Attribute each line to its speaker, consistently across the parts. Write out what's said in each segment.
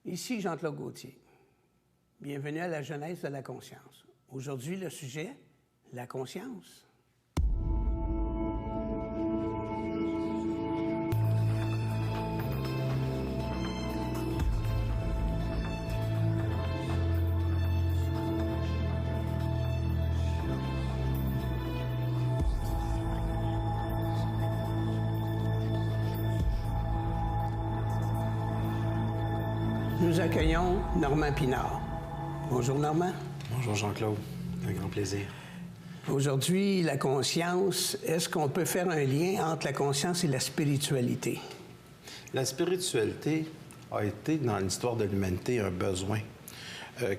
Speaker 1: Ici Jean-Claude Gauthier. Bienvenue à la Jeunesse de la conscience. Aujourd'hui, le sujet, la conscience. Nous accueillons Normand Pinard. Bonjour Normand.
Speaker 2: Bonjour Jean-Claude, un grand plaisir.
Speaker 1: Aujourd'hui, la conscience, est-ce qu'on peut faire un lien entre la conscience et la spiritualité?
Speaker 2: La spiritualité a été, dans l'histoire de l'humanité, un besoin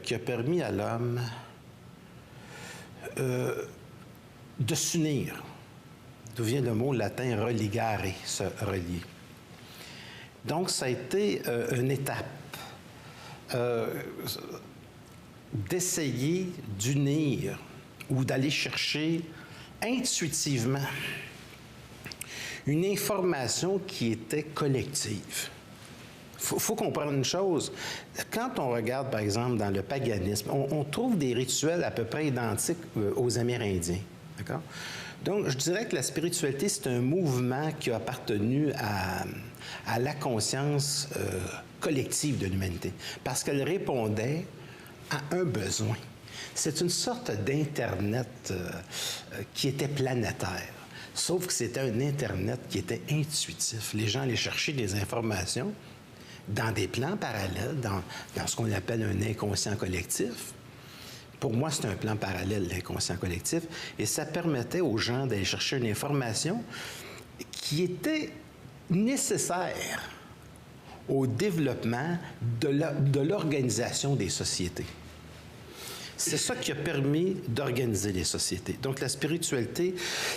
Speaker 2: qui a permis à l'homme de s'unir. D'où vient le mot latin religare, se relier. Donc, ça a été une étape d'essayer d'unir ou d'aller chercher intuitivement une information qui était collective. Il faut comprendre une chose. Quand on regarde, par exemple, dans le paganisme, on trouve des rituels à peu près identiques aux Amérindiens. D'accord? Donc, je dirais que la spiritualité, c'est un mouvement qui a appartenu à la conscience collective de l'humanité, parce qu'elle répondait à un besoin. C'est une sorte d'Internet qui était planétaire, sauf que c'était un Internet qui était intuitif. Les gens allaient chercher des informations dans des plans parallèles, dans ce qu'on appelle un inconscient collectif. Pour moi, c'est un plan parallèle, l'inconscient collectif, et ça permettait aux gens d'aller chercher une information qui était nécessaire au développement de l'organisation des sociétés. C'est ça qui a permis d'organiser les sociétés. Donc, la spiritualité,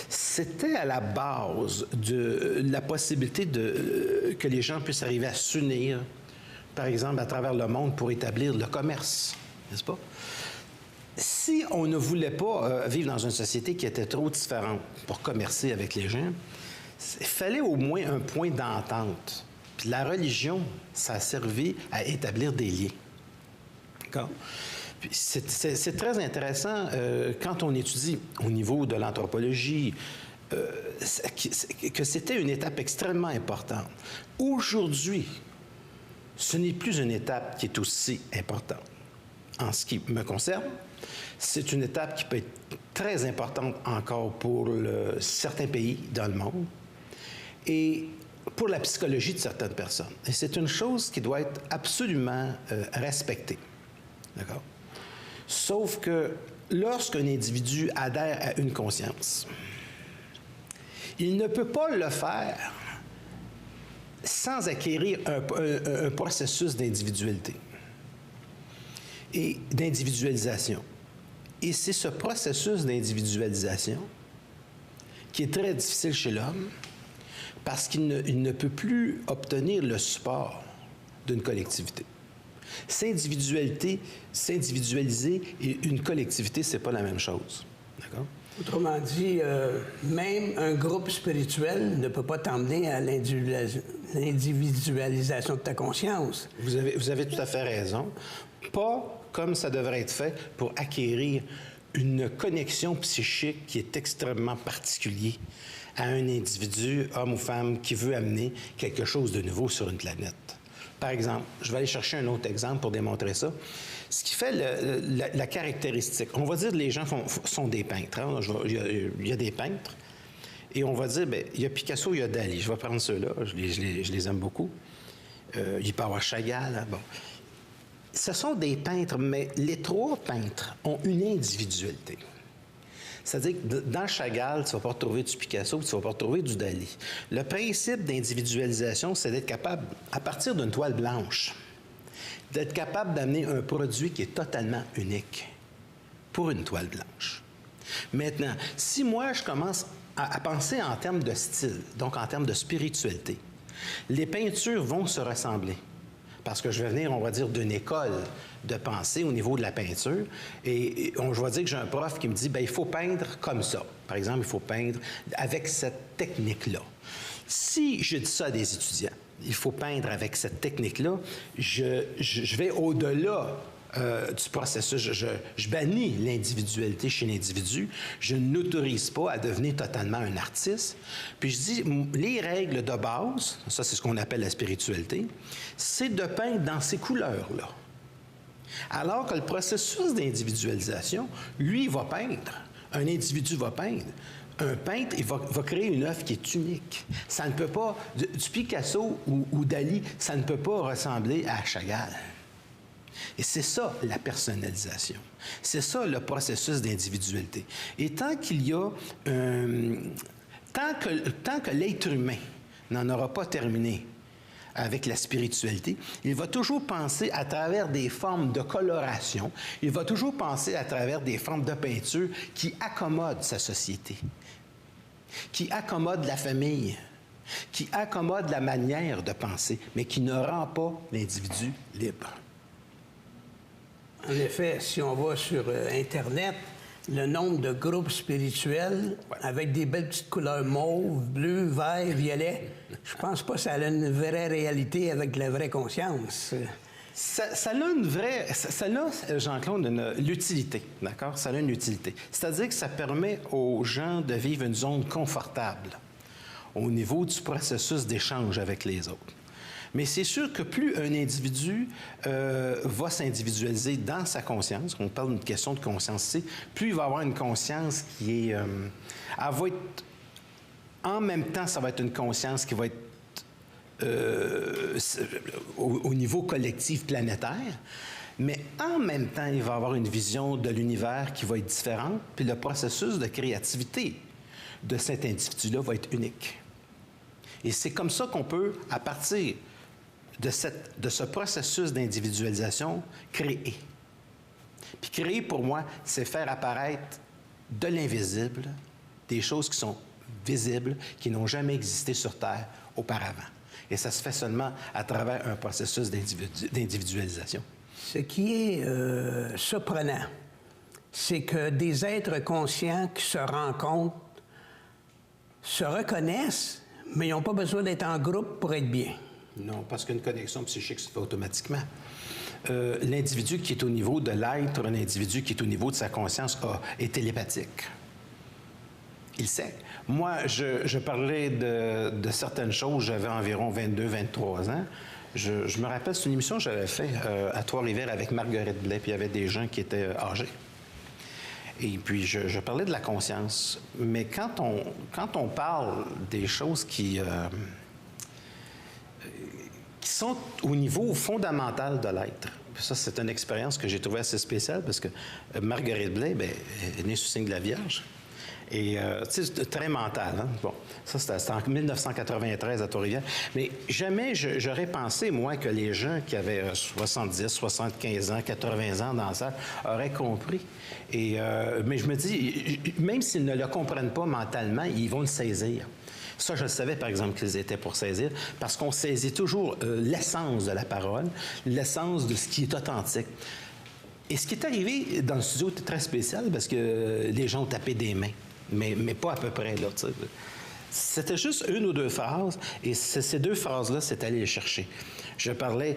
Speaker 2: c'était à la base de la possibilité que les gens puissent arriver à s'unir, par exemple, à travers le monde pour établir le commerce, n'est-ce pas? Si on ne voulait pas vivre dans une société qui était trop différente pour commercer avec les gens, il fallait au moins un point d'entente. Puis la religion, ça a servi à établir des liens. D'accord? Puis c'est très intéressant quand on étudie au niveau de l'anthropologie que c'était une étape extrêmement importante. Aujourd'hui, ce n'est plus une étape qui est aussi importante. En ce qui me concerne, c'est une étape qui peut être très importante encore pour certains pays dans le monde et pour la psychologie de certaines personnes. Et c'est une chose qui doit être absolument respectée. D'accord? Sauf que lorsqu'un individu adhère à une conscience, il ne peut pas le faire sans acquérir un processus d'individualité et d'individualisation. Et c'est ce processus d'individualisation qui est très difficile chez l'homme parce qu'il ne peut plus obtenir le support d'une collectivité. S'individualiser et une collectivité, c'est pas la même chose. D'accord?
Speaker 1: Autrement dit, même un groupe spirituel ne peut pas t'emmener à l'individualisation de ta conscience.
Speaker 2: Vous avez tout à fait raison. Pas comme ça devrait être fait pour acquérir une connexion psychique qui est extrêmement particulière à un individu, homme ou femme, qui veut amener quelque chose de nouveau sur une planète. Par exemple, je vais aller chercher un autre exemple pour démontrer ça. Ce qui fait la caractéristique, on va dire que les gens sont des peintres. Hein? Il y a des peintres. Et on va dire, bien, il y a Picasso, il y a Dali. Je vais prendre ceux-là, je les aime beaucoup. Il peut y avoir Chagall. Hein? Bon. Ce sont des peintres, mais les trois peintres ont une individualité. C'est-à-dire que dans Chagall, tu ne vas pas retrouver du Picasso, tu ne vas pas retrouver du Dali. Le principe d'individualisation, c'est d'être capable, à partir d'une toile blanche, d'être capable d'amener un produit qui est totalement unique pour une toile blanche. Maintenant, si moi, je commence à penser en termes de style, donc en termes de spiritualité, les peintures vont se ressembler. Parce que je vais venir, on va dire, d'une école de pensée au niveau de la peinture. Et je vais dire que j'ai un prof qui me dit, bien, il faut peindre comme ça. Par exemple, il faut peindre avec cette technique-là. Si je dis ça à des étudiants, il faut peindre avec cette technique-là, je vais au-delà du processus. Je bannis l'individualité chez l'individu. Je n'autorise pas à devenir totalement un artiste. Puis je dis, les règles de base, ça c'est ce qu'on appelle la spiritualité, c'est de peindre dans ces couleurs-là. Alors que le processus d'individualisation, lui, va peindre. Un individu va peindre. Un peintre, il va créer une œuvre qui est unique. Ça ne peut pas, du Picasso ou Dali, ça ne peut pas ressembler à Chagall. Et c'est ça, la personnalisation. C'est ça, le processus d'individualité. Et tant qu'il y a... tant que l'être humain n'en aura pas terminé avec la spiritualité, il va toujours penser à travers des formes de coloration, il va toujours penser à travers des formes de peinture qui accommodent sa société, qui accommodent la famille, qui accommodent la manière de penser, mais qui ne rend pas l'individu libre.
Speaker 1: En effet, si on va sur Internet, le nombre de groupes spirituels avec des belles petites couleurs mauve, bleu, vert, violet, je pense pas que ça a une vraie réalité avec la vraie conscience.
Speaker 2: Ça a une vraie... Ça a, Jean-Claude, l'utilité, d'accord? Ça a une utilité. C'est-à-dire que ça permet aux gens de vivre une zone confortable au niveau du processus d'échange avec les autres. Mais c'est sûr que plus un individu va s'individualiser dans sa conscience, on parle d'une question de conscience, plus il va avoir une conscience qui est... elle va être... En même temps, ça va être une conscience qui va être au niveau collectif planétaire, mais en même temps, il va avoir une vision de l'univers qui va être différente, puis le processus de créativité de cet individu-là va être unique. Et c'est comme ça qu'on peut, à partir de ce processus d'individualisation, créer. Puis créer, pour moi, c'est faire apparaître de l'invisible des choses qui sont visibles, qui n'ont jamais existé sur Terre auparavant. Et ça se fait seulement à travers un processus d'individualisation.
Speaker 1: Ce qui est surprenant, c'est que des êtres conscients qui se rencontrent se reconnaissent, mais ils n'ont pas besoin d'être en groupe pour être bien.
Speaker 2: Non, parce qu'une connexion psychique se fait automatiquement. L'individu qui est au niveau de l'être, un individu qui est au niveau de sa conscience est télépathique. Il sait. Moi, je parlais de certaines choses, j'avais environ 22, 23 ans. Je me rappelle, c'est une émission que j'avais faite à Trois-Rivières avec Marguerite Blais, puis il y avait des gens qui étaient âgés. Et puis, je parlais de la conscience. Mais quand on parle des choses qui sont au niveau fondamental de l'être, ça, c'est une expérience que j'ai trouvée assez spéciale parce que Marguerite Blais, bien, est née sous signe de la Vierge. Et, tu sais, très mental. Hein? Bon, ça, c'était en 1993 à Trois-Rivières. Mais jamais j'aurais pensé, moi, que les gens qui avaient 70, 75 ans, 80 ans dans ça auraient compris. Et, mais je me dis, même s'ils ne le comprennent pas mentalement, ils vont le saisir. Ça, je le savais, par exemple, qu'ils étaient pour saisir, parce qu'on saisit toujours l'essence de la parole, l'essence de ce qui est authentique. Et ce qui est arrivé dans le studio était très spécial, parce que les gens ont tapé des mains, mais pas à peu près, là, tu sais. C'était juste une ou deux phrases, et ces deux phrases-là, c'est aller les chercher. Je parlais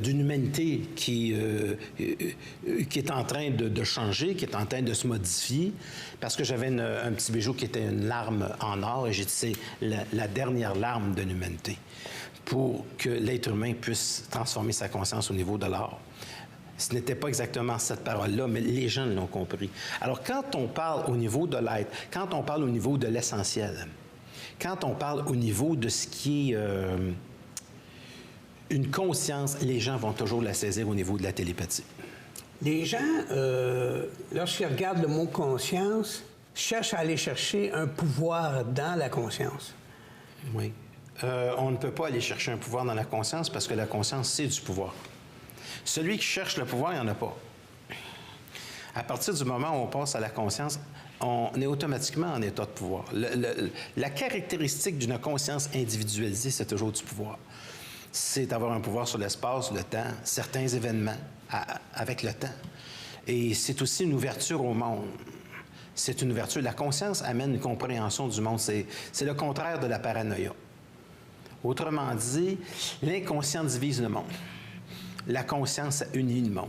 Speaker 2: d'une humanité qui est en train de changer, qui est en train de se modifier, parce que j'avais un petit bijou qui était une larme en or, et j'ai dit c'est la dernière larme de l'humanité, pour que l'être humain puisse transformer sa conscience au niveau de l'or. Ce n'était pas exactement cette parole-là, mais les gens l'ont compris. Alors, quand on parle au niveau de l'être, quand on parle au niveau de l'essentiel, quand on parle au niveau de ce qui est une conscience, les gens vont toujours la saisir au niveau de la télépathie.
Speaker 1: Les gens, lorsqu'ils regardent le mot conscience, cherchent à aller chercher un pouvoir dans la conscience.
Speaker 2: Oui. On ne peut pas aller chercher un pouvoir dans la conscience parce que la conscience, c'est du pouvoir. Celui qui cherche le pouvoir, il n'y en a pas. À partir du moment où on passe à la conscience, on est automatiquement en état de pouvoir. La caractéristique d'une conscience individualisée, c'est toujours du pouvoir. C'est d'avoir un pouvoir sur l'espace, le temps, certains événements avec le temps. Et c'est aussi une ouverture au monde. C'est une ouverture. La conscience amène une compréhension du monde. C'est le contraire de la paranoïa. Autrement dit, l'inconscient divise le monde. La conscience ça unit le monde.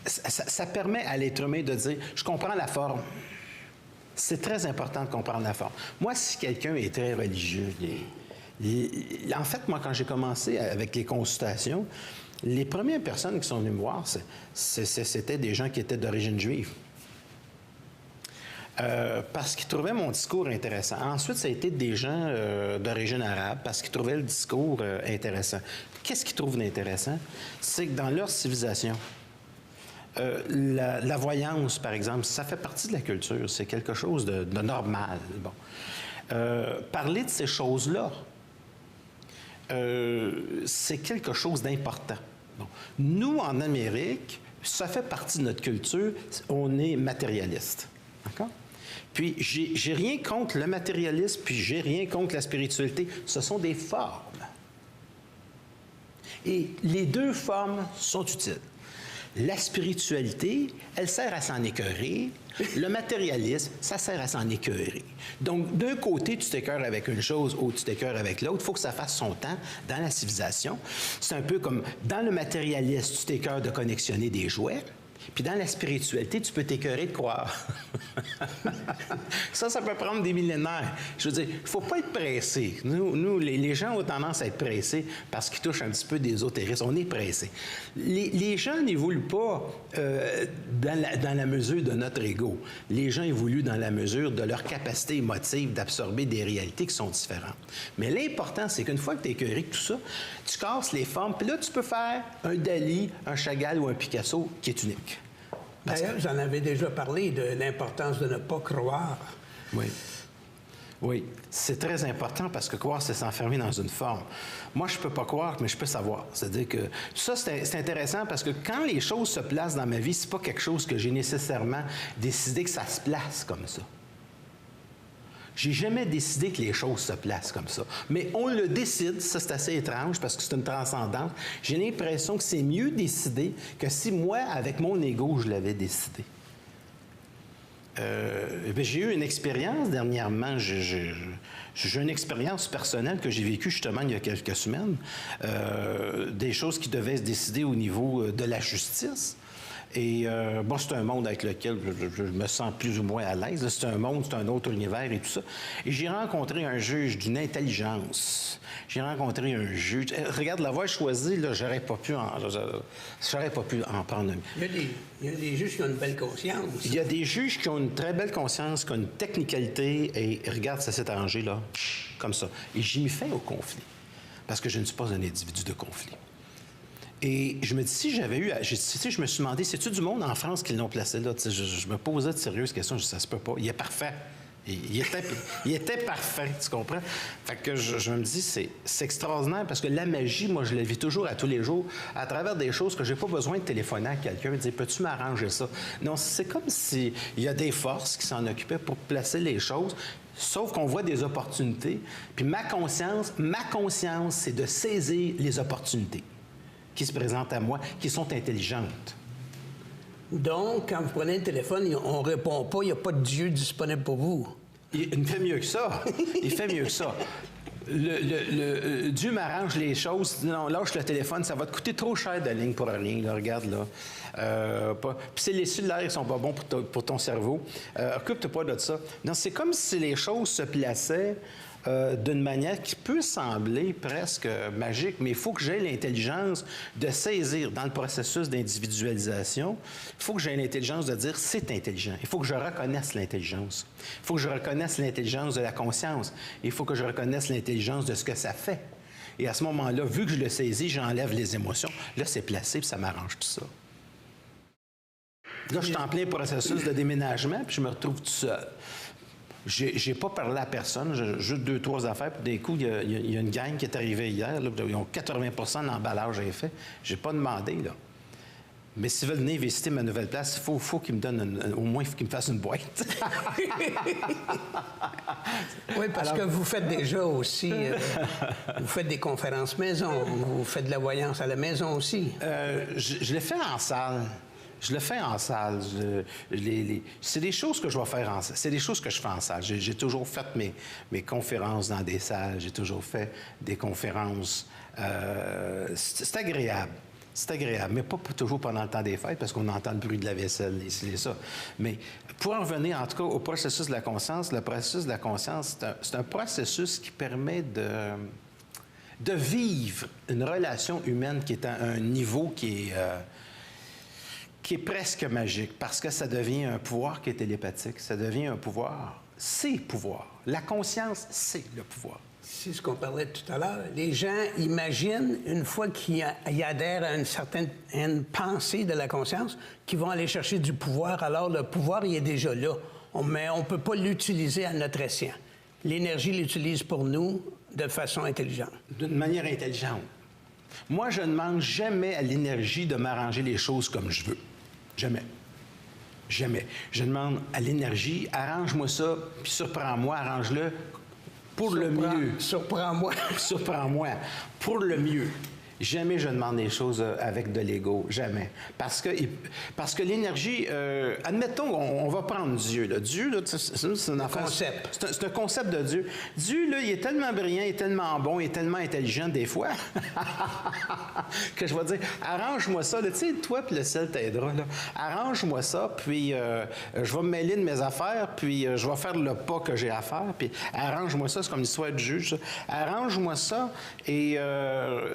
Speaker 2: Ça permet à l'être humain de dire, je comprends la forme. C'est très important de comprendre la forme. Moi, si quelqu'un est très religieux, en fait, moi, quand j'ai commencé avec les consultations, les premières personnes qui sont venues me voir, c'était des gens qui étaient d'origine juive. Parce qu'ils trouvaient mon discours intéressant. Ensuite, ça a été des gens d'origine arabe parce qu'ils trouvaient le discours intéressant. Qu'est-ce qu'ils trouvent d'intéressant? C'est que dans leur civilisation, la voyance, par exemple, ça fait partie de la culture. C'est quelque chose de normal. Bon. Parler de ces choses-là, c'est quelque chose d'important. Bon. Nous, en Amérique, ça fait partie de notre culture. On est matérialiste. D'accord? Puis, j'ai rien contre le matérialisme, puis j'ai rien contre la spiritualité. Ce sont des formes. Et les deux formes sont utiles. La spiritualité, elle sert à s'en écœurer. Le matérialisme, ça sert à s'en écœurer. Donc, d'un côté, tu t'écœures avec une chose, ou tu t'écœures avec l'autre. Il faut que ça fasse son temps dans la civilisation. C'est un peu comme dans le matérialisme, tu t'écœures de connexionner des jouets. Puis dans la spiritualité, tu peux t'écœurer de croire. Ça peut prendre des millénaires. Je veux dire, il ne faut pas être pressé. Nous les gens ont tendance à être pressés parce qu'ils touchent un petit peu d'ésotérisme. On est pressés. Les gens n'évoluent pas dans la mesure de notre ego. Les gens évoluent dans la mesure de leur capacité émotive d'absorber des réalités qui sont différentes. Mais l'important, c'est qu'une fois que tu es écœuré de tout ça, tu casses les formes, puis là, tu peux faire un Dali, un Chagall ou un Picasso qui est unique.
Speaker 1: D'ailleurs, j'en avais déjà parlé de l'importance de ne pas croire.
Speaker 2: Oui. Oui, c'est très important parce que croire, c'est s'enfermer dans une forme. Moi, je ne peux pas croire, mais je peux savoir. C'est-à-dire que ça, c'est intéressant parce que quand les choses se placent dans ma vie, c'est pas quelque chose que j'ai nécessairement décidé que ça se place comme ça. J'ai jamais décidé que les choses se placent comme ça. Mais on le décide, ça c'est assez étrange parce que c'est une transcendance. J'ai l'impression que c'est mieux décidé que si moi, avec mon ego, je l'avais décidé. J'ai eu une expérience dernièrement, j'ai une expérience personnelle que j'ai vécue justement il y a quelques semaines, des choses qui devaient se décider au niveau de la justice. Et bon, c'est un monde avec lequel je me sens plus ou moins à l'aise. C'est un monde, c'est un autre univers et tout ça. Et j'ai rencontré un juge d'une intelligence. J'ai rencontré un juge. Regarde, l'avoir choisi, là, j'aurais pas pu en prendre un.
Speaker 1: Il y a des juges qui ont une belle conscience.
Speaker 2: Il y a des juges qui ont une très belle conscience, qui ont une technicalité. Et regarde, ça s'est arrangé là, comme ça. Et j'ai mis fin au conflit. Parce que je ne suis pas un individu de conflit. Et je me dis, si j'avais eu... je me suis demandé, c'est-tu du monde en France qui l'ont placé là? Je me posais de sérieuses questions. Je dis, ça se peut pas. Il est parfait. Il était parfait, tu comprends? Fait que je me dis, c'est extraordinaire parce que la magie, moi, je la vis toujours à tous les jours à travers des choses que j'ai pas besoin de téléphoner à quelqu'un et de dire, peux-tu m'arranger ça? Non, c'est comme s'il y a des forces qui s'en occupaient pour placer les choses. Sauf qu'on voit des opportunités. Puis ma conscience, c'est de saisir les opportunités qui se présentent à moi, qui sont intelligentes.
Speaker 1: Donc, quand vous prenez le téléphone, on ne répond pas, il n'y a pas de Dieu disponible pour vous.
Speaker 2: Il fait mieux que ça. Il fait mieux que ça. Dieu m'arrange les choses. Non, lâche le téléphone, ça va te coûter trop cher de ligne pour rien. Là, regarde, là. Puis les cellulaires, ils sont pas bons pour ton cerveau. Occupe-toi pas de ça. Non, c'est comme si les choses se plaçaient d'une manière qui peut sembler presque magique, mais il faut que j'aie l'intelligence de saisir dans le processus d'individualisation. Il faut que j'aie l'intelligence de dire c'est intelligent. Il faut que je reconnaisse l'intelligence. Il faut que je reconnaisse l'intelligence de la conscience. Il faut que je reconnaisse l'intelligence de ce que ça fait. Et à ce moment-là, vu que je le saisis, j'enlève les émotions. Là, c'est placé, puis ça m'arrange tout ça. Là, je suis en plein processus de déménagement, puis je me retrouve tout seul. J'ai pas parlé à personne, j'ai juste 2-3 affaires, puis d'un coup, il y a une gang qui est arrivée hier, là, ils ont 80% de l'emballage est fait. J'ai pas demandé, là. Mais s'ils veulent venir visiter ma nouvelle place, il faut qu'ils me donnent, au moins, il faut qu'ils me fassent une boîte.
Speaker 1: Oui, parce que vous faites déjà aussi, vous faites des conférences maison, vous faites de la voyance à la maison aussi.
Speaker 2: Je l'ai fait en salle. Je le fais en salle. C'est des choses que je vais faire en salle. C'est des choses que je fais en salle. J'ai toujours fait mes conférences dans des salles. J'ai toujours fait des conférences. C'est agréable. C'est agréable, mais pas toujours pendant le temps des fêtes, parce qu'on entend le bruit de la vaisselle, et ça. Mais pour en revenir, en tout cas, au processus de la conscience, le processus de la conscience, c'est un processus qui permet de vivre une relation humaine qui est à un niveau qui est presque magique, parce que ça devient un pouvoir qui est télépathique, ça devient un pouvoir, c'est pouvoir. La conscience, c'est le pouvoir.
Speaker 1: C'est ce qu'on parlait tout à l'heure. Les gens imaginent, une fois qu'ils adhèrent à une pensée de la conscience, qu'ils vont aller chercher du pouvoir. Alors, le pouvoir, il est déjà là. Mais on ne peut pas l'utiliser à notre escient. L'énergie l'utilise pour nous de façon intelligente.
Speaker 2: D'une manière intelligente. Moi, je ne demande jamais à l'énergie de m'arranger les choses comme je veux. Jamais. Jamais. Je demande à l'énergie, arrange-moi ça, puis surprends-moi, arrange-le pour le mieux.
Speaker 1: Surprends-moi.
Speaker 2: Surprends-moi. Pour le mieux. Jamais je demande des choses avec de l'ego. Jamais. Parce que l'énergie... admettons, on va prendre Dieu. Là. Dieu, là, c'est un concept. C'est un concept de Dieu. Dieu, là, il est tellement brillant, il est tellement bon, il est tellement intelligent des fois que je vais dire, arrange-moi ça. Tu sais, toi puis le ciel t'aidera. Arrange-moi ça, puis je vais me mêler de mes affaires, puis je vais faire le pas que j'ai à faire, puis arrange-moi ça. C'est comme l'histoire du juge. Ça. Arrange-moi ça, et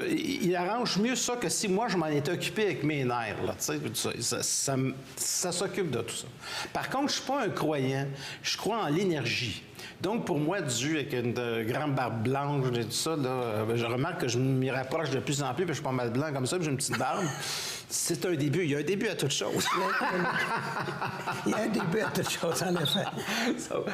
Speaker 2: il arrange mieux ça que si moi, je m'en étais occupé avec mes nerfs. Là, ça s'occupe de tout ça. Par contre, je ne suis pas un croyant. Je crois en l'énergie. Donc, pour moi, Dieu, avec une grande barbe blanche et tout ça, là, je remarque que je m'y rapproche de plus en plus, puis je suis pas mal blanc comme ça, puis j'ai une petite barbe. C'est un début. Il y a un début à toute chose.
Speaker 1: Il y a un début à toute chose, en effet.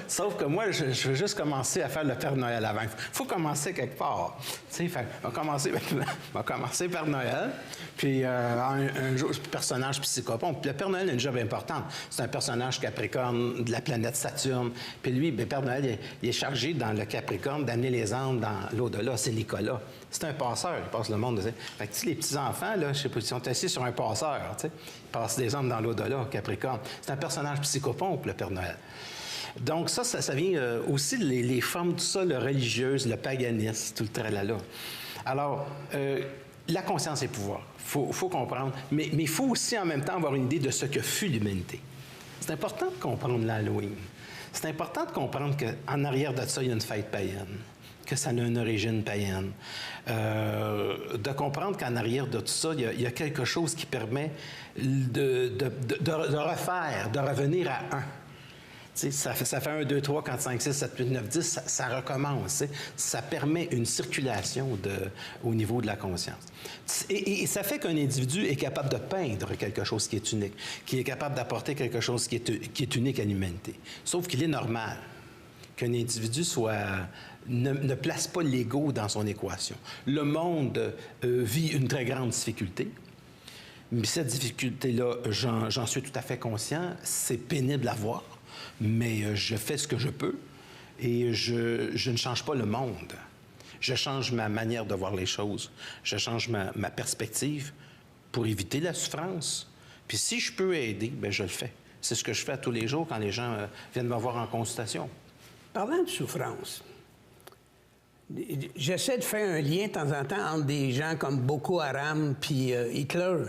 Speaker 2: Sauf que moi, je veux juste commencer à faire le Père Noël avant. Il faut commencer quelque part. Tu sais, on va commencer par Noël, puis un jour, personnage psychopompe. Le Père Noël a une job importante. C'est un personnage Capricorne de la planète Saturne. Puis lui, le Père Noël, il est chargé dans le Capricorne d'amener les âmes dans l'au-delà. C'est Nicolas. C'est un passeur, il passe le monde. Fait que, les petits-enfants, là, je sais pas, ils sont assis sur un passeur, tu sais. Ils passent des âmes dans l'au-delà, Capricorne. C'est un personnage psychopompe, le Père Noël. Donc ça vient aussi les formes, tout ça, le religieux, le paganisme, tout le tralala. Alors, la conscience et le pouvoir, faut comprendre. Mais il faut aussi, en même temps, avoir une idée de ce que fut l'humanité. C'est important de comprendre l'Halloween. C'est important de comprendre qu'en arrière de ça, il y a une fête païenne, que ça a une origine païenne. De comprendre qu'en arrière de tout ça, il y a quelque chose qui permet de refaire, de revenir à un. Tu sais, ça fait 1, 2, 3, 4, 5, 6, 7, 8, 9, 10, ça recommence. Tu sais. Ça permet une circulation au niveau de la conscience. Et ça fait qu'un individu est capable de peindre quelque chose qui est unique, qui est capable d'apporter quelque chose qui est unique à l'humanité. Sauf qu'il est normal qu'un individu ne place pas l'ego dans son équation. Le monde vit une très grande difficulté. Mais cette difficulté-là, j'en suis tout à fait conscient. C'est pénible à voir. Mais je fais ce que je peux et je ne change pas le monde. Je change ma manière de voir les choses. Je change ma perspective pour éviter la souffrance. Puis si je peux aider, bien, je le fais. C'est ce que je fais tous les jours quand les gens viennent me voir en consultation.
Speaker 1: Parlant de souffrance, j'essaie de faire un lien de temps en temps entre des gens comme Boko Haram puis Hitler.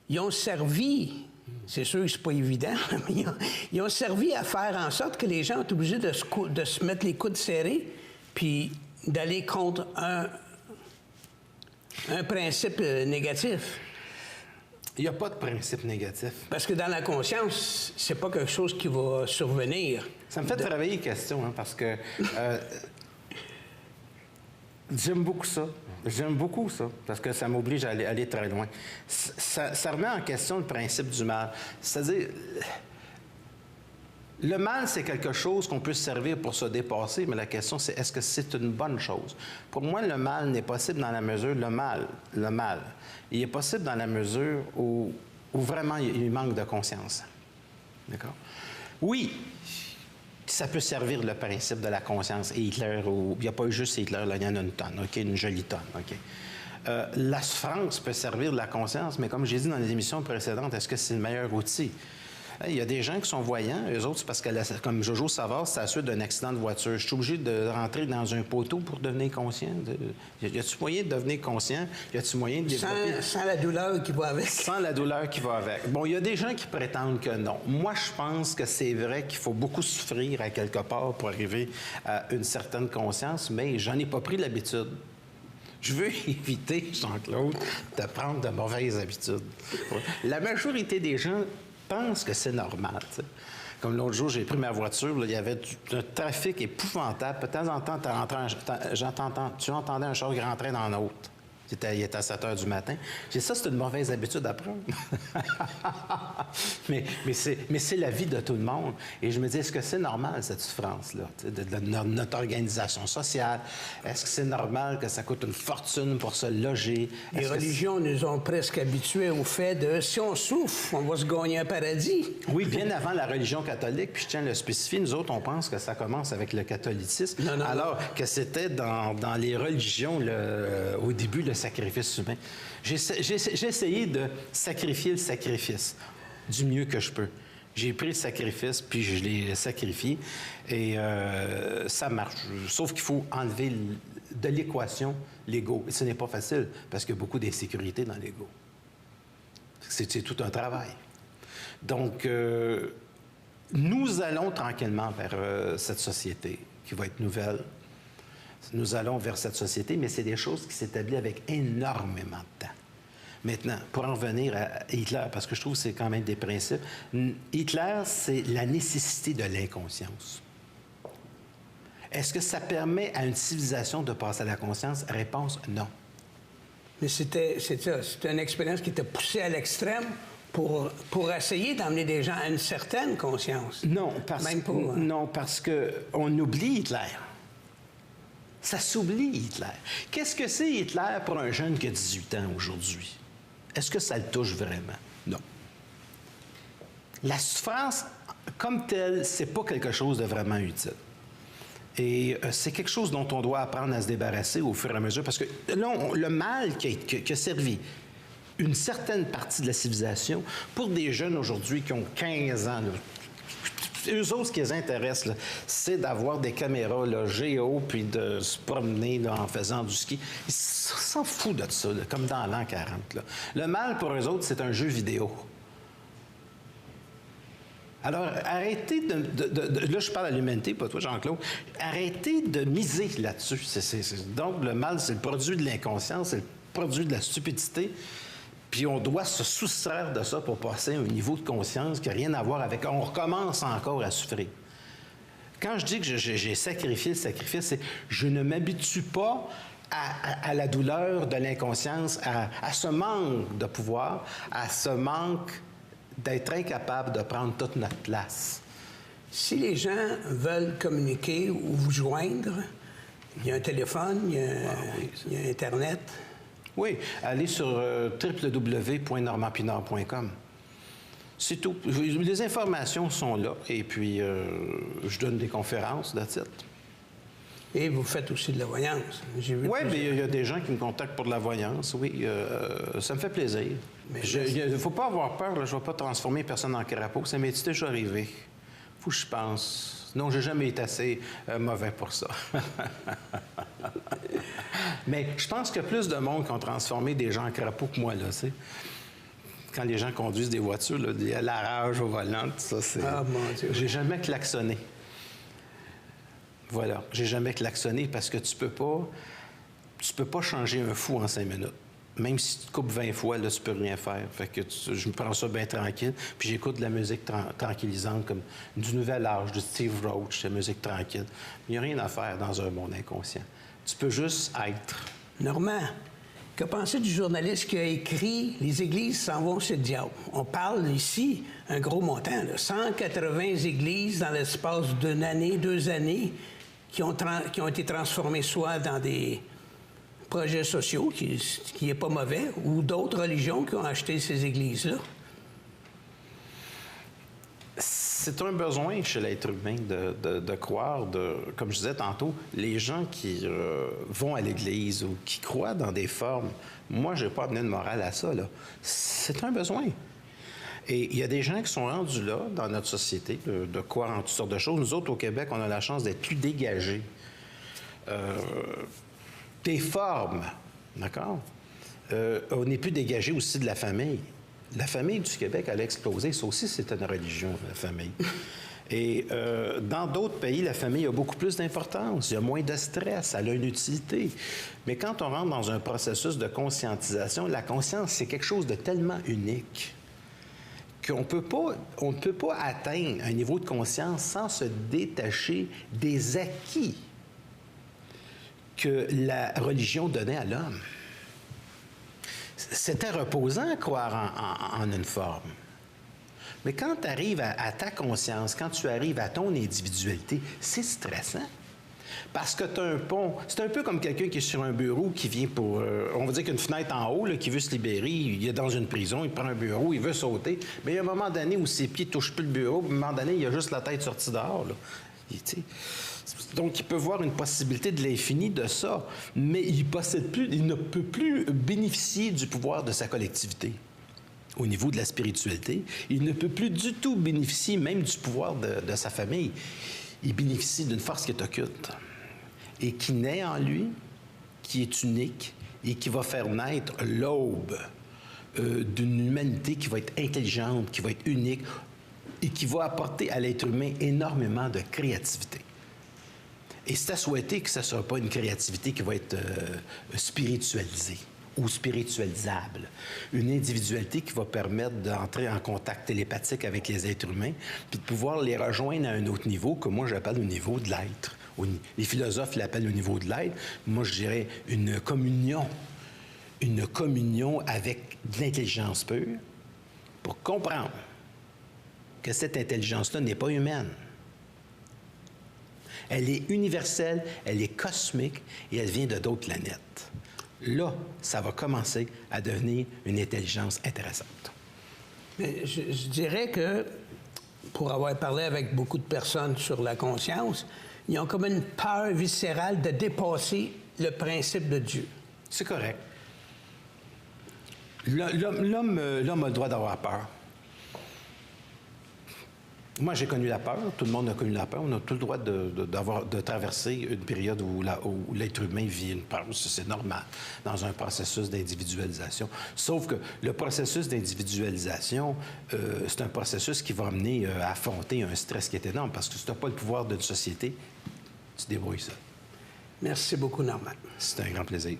Speaker 1: Ils ont servi... C'est sûr que c'est pas évident, mais ils ont servi à faire en sorte que les gens sont obligés de se mettre les coudes serrés puis d'aller contre un principe négatif.
Speaker 2: Il n'y a pas de principe négatif.
Speaker 1: Parce que dans la conscience, c'est pas quelque chose qui va survenir.
Speaker 2: Ça me fait travailler une question, parce que j'aime beaucoup ça. J'aime beaucoup ça, parce que ça m'oblige à aller très loin. Ça remet en question le principe du mal. C'est-à-dire, le mal, c'est quelque chose qu'on peut se servir pour se dépasser, mais la question, c'est est-ce que c'est une bonne chose? Pour moi, le mal n'est possible dans la mesure, le mal, il est possible dans la mesure où vraiment il manque de conscience. D'accord? Oui, ça peut servir le principe de la conscience. Et Hitler, il n'y a pas eu juste Hitler, là, il y en a une tonne, OK? Une jolie tonne, OK? La souffrance peut servir de la conscience, mais comme j'ai dit dans les émissions précédentes, est-ce que c'est le meilleur outil? Il y a des gens qui sont voyants, eux autres, c'est parce que, comme Jojo Savard, c'est à la suite d'un accident de voiture. Je suis obligé de rentrer dans un poteau pour devenir conscient. Y a-t-il moyen de devenir conscient? Y a-t-il moyen de développer...
Speaker 1: Sans la douleur qui va avec.
Speaker 2: Sans la douleur qui va avec. Bon, il y a des gens qui prétendent que non. Moi, je pense que c'est vrai qu'il faut beaucoup souffrir à quelque part pour arriver à une certaine conscience, mais j'en ai pas pris l'habitude. Je veux éviter, Jean-Claude, de prendre de mauvaises habitudes. La majorité des gens pensent que c'est normal. T'sais. Comme l'autre jour, j'ai pris ma voiture, là, il y avait un trafic épouvantable. De temps en temps, tu entendais un char qui rentrait dans l'autre. Il était à 7 heures du matin. J'ai dit, ça, c'est une mauvaise habitude à prendre. mais c'est la vie de tout le monde. Et je me dis, est-ce que c'est normal, cette souffrance-là, de notre organisation sociale? Est-ce que c'est normal que ça coûte une fortune pour se loger?
Speaker 1: Les religions nous ont presque habitués au fait de, si on souffre, on va se gagner un paradis.
Speaker 2: Oui, bien avant la religion catholique, puis je tiens à le spécifier, nous autres, on pense que ça commence avec le catholicisme, alors que c'était dans les religions, au début, le sacrifice humain. J'ai essayé de sacrifier le sacrifice du mieux que je peux. J'ai pris le sacrifice, puis je l'ai sacrifié, et ça marche. Sauf qu'il faut enlever de l'équation l'ego. Et ce n'est pas facile, parce qu'il y a beaucoup d'insécurité dans l'ego. C'est tout un travail. Donc, nous allons tranquillement vers cette société qui va être nouvelle. Nous allons vers cette société, mais c'est des choses qui s'établissent avec énormément de temps. Maintenant, pour en revenir à Hitler, parce que je trouve que c'est quand même des principes, Hitler, c'est la nécessité de l'inconscience. Est-ce que ça permet à une civilisation de passer à la conscience? Réponse, non.
Speaker 1: Mais c'était une expérience qui était poussée à l'extrême pour essayer d'emmener des gens à une certaine conscience.
Speaker 2: Non, parce qu'on oublie Hitler. Ça s'oublie, Hitler. Qu'est-ce que c'est Hitler pour un jeune qui a 18 ans aujourd'hui? Est-ce que ça le touche vraiment? Non. La souffrance, comme telle, c'est pas quelque chose de vraiment utile. Et c'est quelque chose dont on doit apprendre à se débarrasser au fur et à mesure, parce que là, le mal qui a servi une certaine partie de la civilisation, pour des jeunes aujourd'hui qui ont 15 ans, là, eux autres, ce qui les intéresse, c'est d'avoir des caméras là, géo, puis de se promener là, en faisant du ski. Ils s'en foutent de ça, là, comme dans l'an 40. Là. Le mal, pour eux autres, c'est un jeu vidéo. Alors, arrêtez là, je parle à l'humanité, pas toi, Jean-Claude. Arrêtez de miser là-dessus. Donc, le mal, c'est le produit de l'inconscience, c'est le produit de la stupidité. Puis on doit se soustraire de ça pour passer à un niveau de conscience qui n'a rien à voir avec... On recommence encore à souffrir. Quand je dis que j'ai sacrifié le sacrifice, c'est je ne m'habitue pas à la douleur de l'inconscience, à ce manque de pouvoir, à ce manque d'être incapable de prendre toute notre place.
Speaker 1: Si les gens veulent communiquer ou vous joindre, il y a un téléphone, il y a Internet...
Speaker 2: Oui, allez sur www.normandpinard.com. C'est tout. Les informations sont là. Et puis, je donne des conférences, that's it.
Speaker 1: Et vous faites aussi de la voyance.
Speaker 2: Oui, mais il y a des gens qui me contactent pour de la voyance, oui. Ça me fait plaisir. Il ne faut pas avoir peur, là, je ne vais pas transformer personne en crapaud. Ça m'est déjà arrivé. Faut que je pense. Non, j'ai jamais été assez mauvais pour ça. Mais je pense qu'il y a plus de monde qui ont transformé des gens en crapauds que moi, là, tu sais. Quand les gens conduisent des voitures, là, il y a la rage au volant, tout ça, c'est...
Speaker 1: Ah, mon Dieu.
Speaker 2: J'ai jamais klaxonné. Voilà, j'ai jamais klaxonné parce que tu peux pas changer un fou en 5 minutes. Même si tu te coupes 20 fois, là, tu peux rien faire. Fait que je me prends ça bien tranquille, puis j'écoute de la musique tranquillisante, comme du Nouvel Âge, de Steve Roach, de la musique tranquille. Il n'y a rien à faire dans un monde inconscient. Tu peux juste être.
Speaker 1: Normand, que penser du journaliste qui a écrit « Les églises s'en vont chez le diable ». On parle ici, un gros montant, là, 180 églises dans l'espace d'une année, 2 années, qui ont été transformées soit dans des projets sociaux, qui n'est pas mauvais, ou d'autres religions qui ont acheté ces églises-là.
Speaker 2: C'est un besoin chez l'être humain de croire, comme je disais tantôt, les gens qui vont à l'Église ou qui croient dans des formes, moi, je n'ai pas amené de morale à ça, là. C'est un besoin. Et il y a des gens qui sont rendus là, dans notre société, de croire en toutes sortes de choses. Nous autres, au Québec, on a la chance d'être plus dégagés. Des formes, d'accord? On est plus dégagé aussi de la famille. La famille du Québec, elle a explosé. Ça aussi, c'est une religion, la famille. Et dans d'autres pays, la famille a beaucoup plus d'importance. Il y a moins de stress, elle a une utilité. Mais quand on rentre dans un processus de conscientisation, la conscience, c'est quelque chose de tellement unique qu'on ne peut pas atteindre un niveau de conscience sans se détacher des acquis que la religion donnait à l'homme. C'était reposant à croire en une forme. Mais quand tu arrives à ta conscience, quand tu arrives à ton individualité, c'est stressant. Parce que tu as un pont. C'est un peu comme quelqu'un qui est sur un bureau, qui vient pour, on va dire qu'une fenêtre en haut, là, qui veut se libérer, il est dans une prison, il prend un bureau, il veut sauter. Mais il y a un moment donné où ses pieds ne touchent plus le bureau, puis à un moment donné, il a juste la tête sortie dehors. Là. Donc, il peut voir une possibilité de l'infini de ça, mais il ne peut plus bénéficier du pouvoir de sa collectivité. Au niveau de la spiritualité, il ne peut plus du tout bénéficier même du pouvoir de sa famille. Il bénéficie d'une force qui est occulte et qui naît en lui, qui est unique et qui va faire naître l'aube d'une humanité qui va être intelligente, qui va être unique et qui va apporter à l'être humain énormément de créativité. Et c'est à souhaiter que ce ne sera pas une créativité qui va être spiritualisée ou spiritualisable. Une individualité qui va permettre d'entrer en contact télépathique avec les êtres humains puis de pouvoir les rejoindre à un autre niveau que moi j'appelle le niveau de l'être. Les philosophes l'appellent le niveau de l'être. Moi, je dirais une communion avec de l'intelligence pure pour comprendre que cette intelligence-là n'est pas humaine. Elle est universelle, elle est cosmique et elle vient de d'autres planètes. Là, ça va commencer à devenir une intelligence intéressante.
Speaker 1: Mais je dirais que, pour avoir parlé avec beaucoup de personnes sur la conscience, ils ont comme une peur viscérale de dépasser le principe de Dieu.
Speaker 2: C'est correct. L'homme a le droit d'avoir peur. Moi, j'ai connu la peur. Tout le monde a connu la peur. On a tout le droit de traverser une période où l'être humain vit une peur. C'est normal dans un processus d'individualisation. Sauf que le processus d'individualisation, c'est un processus qui va amener à affronter un stress qui est énorme. Parce que si tu n'as pas le pouvoir d'une société, tu te débrouilles seul.
Speaker 1: Merci beaucoup, Normand.
Speaker 2: C'est un grand plaisir.